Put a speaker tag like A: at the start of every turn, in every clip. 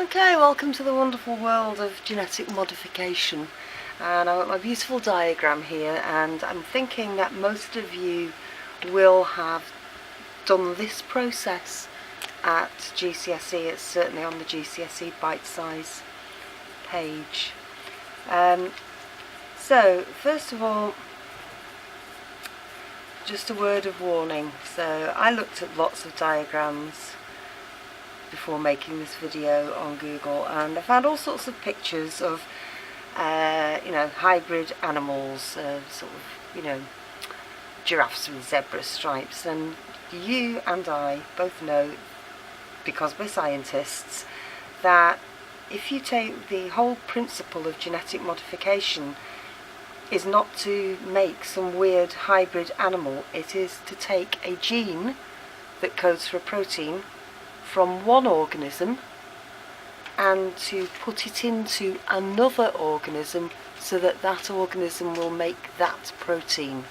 A: Okay, welcome to the wonderful world of genetic modification, and I've got my beautiful diagram here, and I'm thinking that most of you will have done this process at GCSE. It's certainly on the GCSE bite size page. So first of all, just a word of warning. So I looked at lots of diagrams before making this video on Google, and I found all sorts of pictures of hybrid animals, sort of giraffes with zebra stripes, and you and I both know, because we're scientists, that if you take the whole principle of genetic modification is not to make some weird hybrid animal, it is to take a gene that codes for a protein from one organism and to put it into another organism so that that organism will make that protein.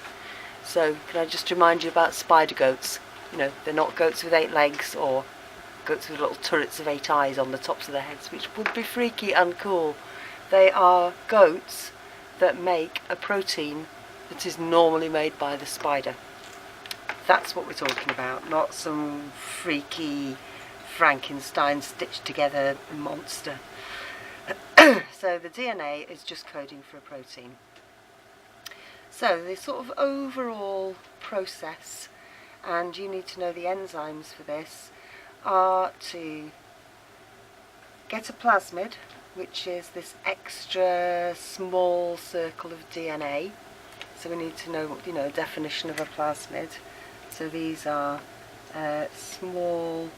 A: So can I just remind you about spider goats? They're not goats with 8 legs or goats with little turrets of 8 eyes on the tops of their heads, which would be freaky and cool. They are goats that make a protein that is normally made by the spider. That's what we're talking about, not some freaky Frankenstein stitched together monster. So the DNA is just coding for a protein. So the sort of overall process, and you need to know the enzymes for this, are to get a plasmid, which is this extra small circle of DNA. So we need to know, definition of a plasmid. So these are small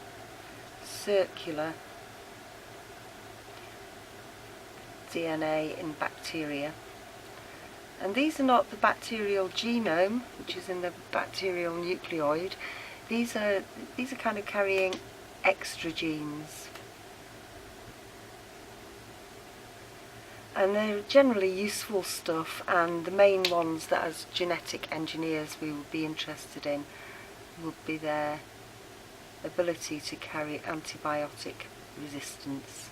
A: circular DNA in bacteria, and these are not the bacterial genome, which is in the bacterial nucleoid. These are kind of carrying extra genes, and they're generally useful stuff, and the main ones that as genetic engineers we would be interested in would be their ability to carry antibiotic resistance,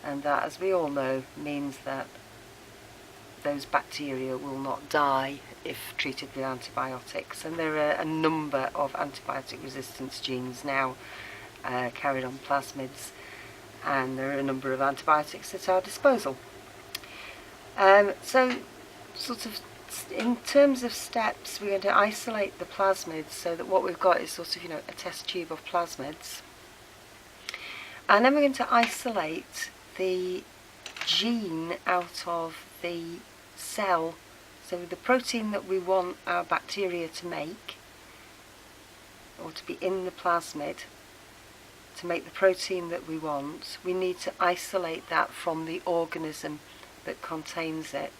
A: and that, as we all know, means that those bacteria will not die if treated with antibiotics. And there are a number of antibiotic resistance genes now carried on plasmids, and there are a number of antibiotics at our disposal. So sort of in terms of steps, we're going to isolate the plasmids so that what we've got is sort of a test tube of plasmids, and then we're going to isolate the gene out of the cell. So the protein that we want our bacteria to make, or to be in the plasmid, to make the protein that we want, we need to isolate that from the organism that contains it.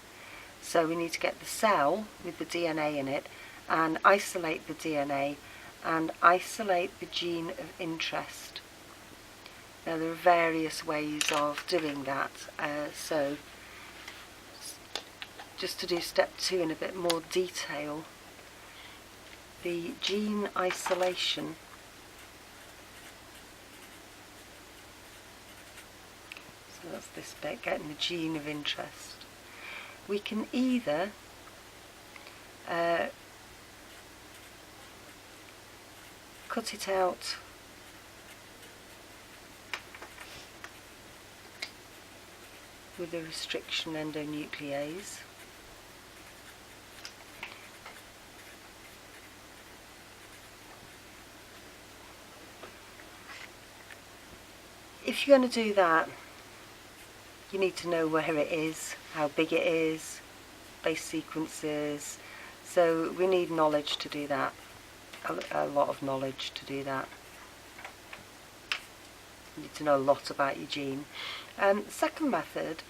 A: So we need to get the cell with the DNA in it and isolate the DNA and isolate the gene of interest. Now there are various ways of doing that, so just to do step 2 in a bit more detail, the gene isolation so that's this bit, getting the gene of interest. We can either cut it out with a restriction endonuclease, if you're going to do that, you need to know where it is, how big it is, base sequences. So we need knowledge to do that, a lot of knowledge to do that. You need to know a lot about your gene. The second method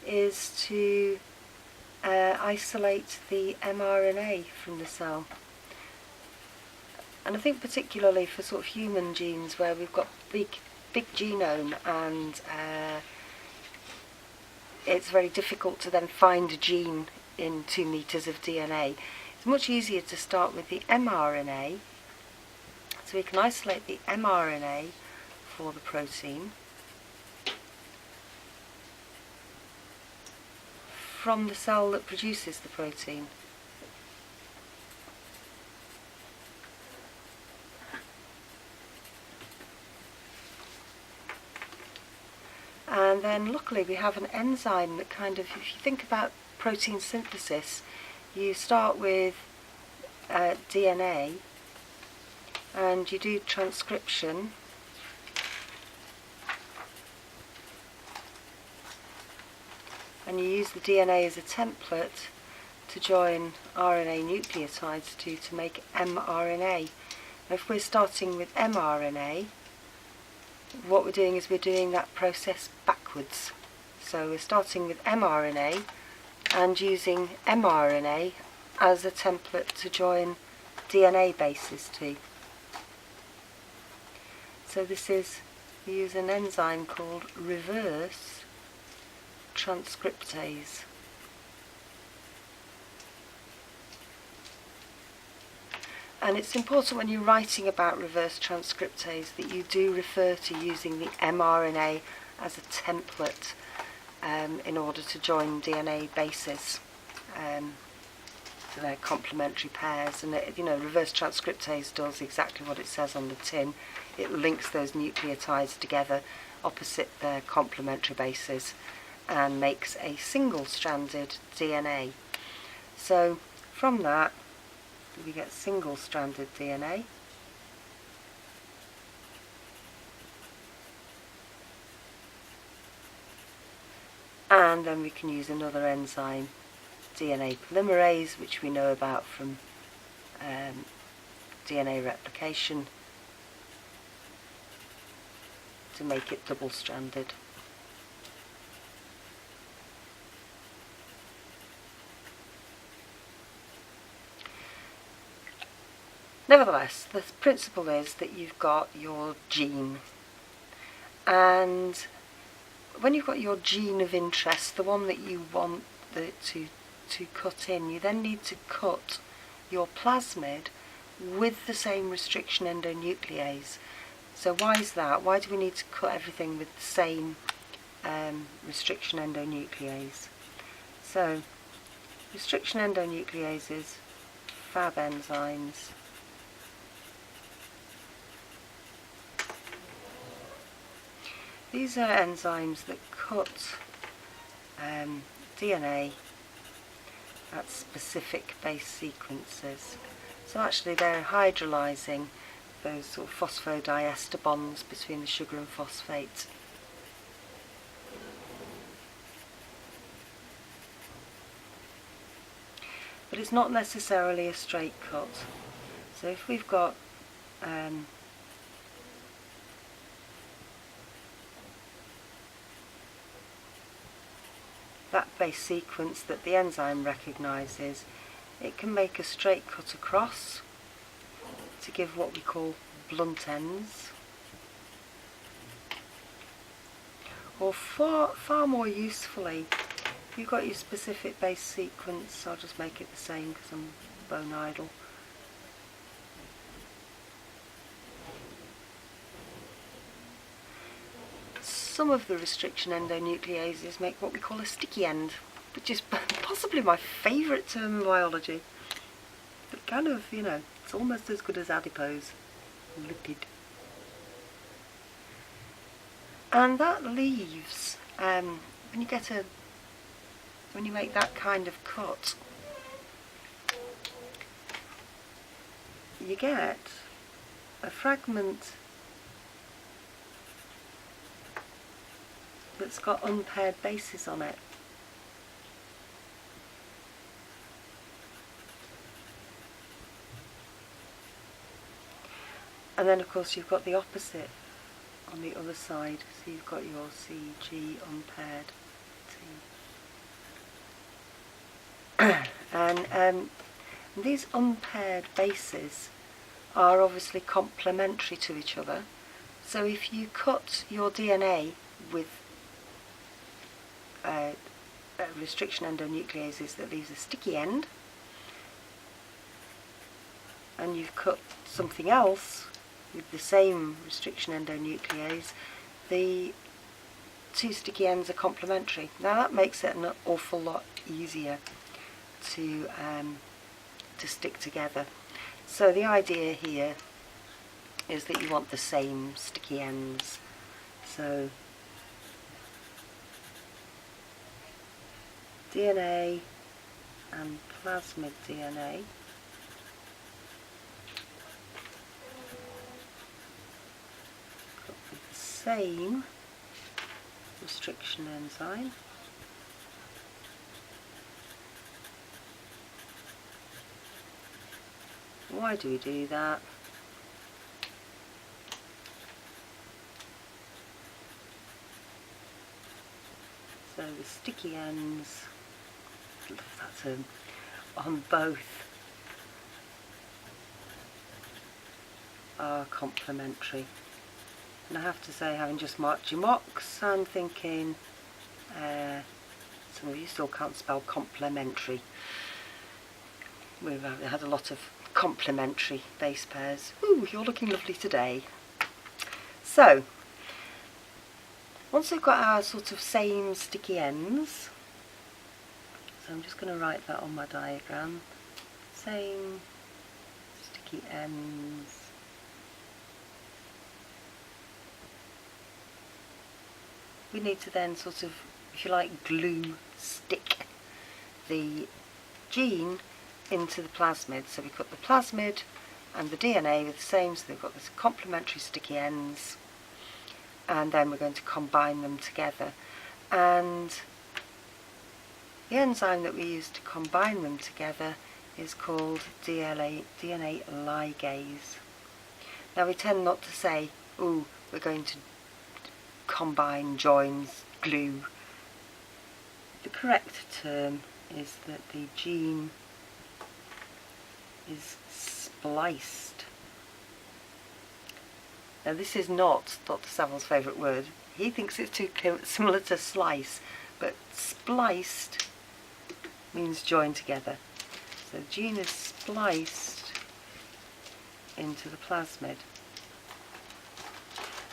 A: is to isolate the mRNA from the cell. And I think particularly for sort of human genes where we've got big genome, and it's very difficult to then find a gene in 2 meters of DNA. It's much easier to start with the mRNA. So we can isolate the mRNA for the protein. from the cell that produces the protein. And then luckily we have an enzyme that kind of, if you think about protein synthesis, you start with DNA and you do transcription, and you use the DNA as a template to join RNA nucleotides to make mRNA. Now, if we're starting with mRNA, what we're doing is we're doing that process backwards. So we're starting with mRNA and using mRNA as a template to join DNA bases to. So this is, we use an enzyme called reverse transcriptase. And it's important when you're writing about reverse transcriptase that you do refer to using the mRNA as a template in order to join DNA bases. So they're complementary pairs, and reverse transcriptase does exactly what it says on the tin. It links those nucleotides together opposite their complementary bases and makes a single-stranded DNA. So from that we get single-stranded DNA. And then we can use another enzyme, DNA polymerase, which we know about from DNA replication, to make it double-stranded. Nevertheless, the principle is that you've got your gene, and when you've got your gene of interest, the one that you want to cut in, you then need to cut your plasmid with the same restriction endonuclease. So why is that? Why do we need to cut everything with the same restriction endonuclease? So restriction endonucleases, Fab enzymes, these are enzymes that cut DNA at specific base sequences. So actually they're hydrolyzing those sort of phosphodiester bonds between the sugar and phosphate. But it's not necessarily a straight cut. So if we've got that base sequence that the enzyme recognises, it can make a straight cut across to give what we call blunt ends. Or far more usefully, if you've got your specific base sequence, I'll just make it the same because I'm bone idle. Some of the restriction endonucleases make what we call a sticky end, which is possibly my favourite term in biology. But kind of, it's almost as good as adipose, lipid. And that leaves, when you make that kind of cut, you get a fragment that's got unpaired bases on it. And then of course you've got the opposite on the other side, so you've got your CG unpaired T. And these unpaired bases are obviously complementary to each other. So if you cut your DNA with restriction endonucleases that leaves a sticky end, and you've cut something else with the same restriction endonuclease, the two sticky ends are complementary. Now that makes it an awful lot easier to stick together. So the idea here is that you want the same sticky ends. So DNA and plasmid DNA got the same restriction enzyme. Why do we do that? So the sticky ends, love that term, on both are complementary. And I have to say, having just marked your mocks, I'm thinking some of you still can't spell complementary. We've had a lot of complementary base pairs. Ooh, you're looking lovely today. So, once we've got our sort of same sticky ends, so I'm just going to write that on my diagram, same sticky ends, we need to then sort of, if you like, stick the gene into the plasmid. So we've got the plasmid and the DNA with the same, so they've got this complementary sticky ends, and then we're going to combine them together. And the enzyme that we use to combine them together is called DNA ligase. Now we tend not to say, oh, we're going to combine, join, glue. The correct term is that the gene is spliced. Now this is not Dr. Savile's favourite word. He thinks it's too similar to slice, but spliced means joined together. So the gene is spliced into the plasmid.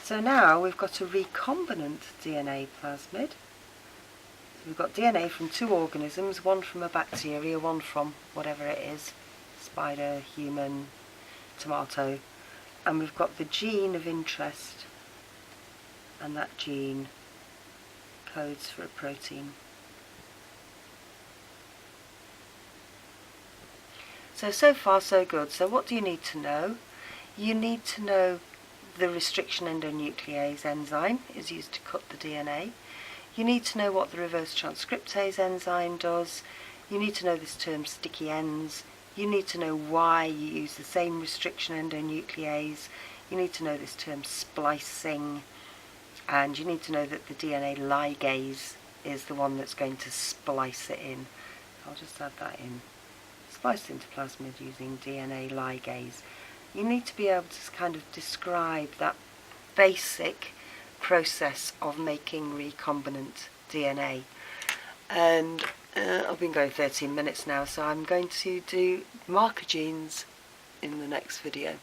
A: So now we've got a recombinant DNA plasmid. So we've got DNA from two organisms, one from a bacteria, one from whatever it is, spider, human, tomato, and we've got the gene of interest, and that gene codes for a protein. So far so good. So what do you need to know? You need to know the restriction endonuclease enzyme is used to cut the DNA. You need to know what the reverse transcriptase enzyme does. You need to know this term sticky ends. You need to know why you use the same restriction endonuclease. You need to know this term splicing. And you need to know that the DNA ligase is the one that's going to splice it in. I'll just add that in. Spliced into plasmid using DNA ligase. You need to be able to kind of describe that basic process of making recombinant DNA. And I've been going 13 minutes now, so I'm going to do marker genes in the next video.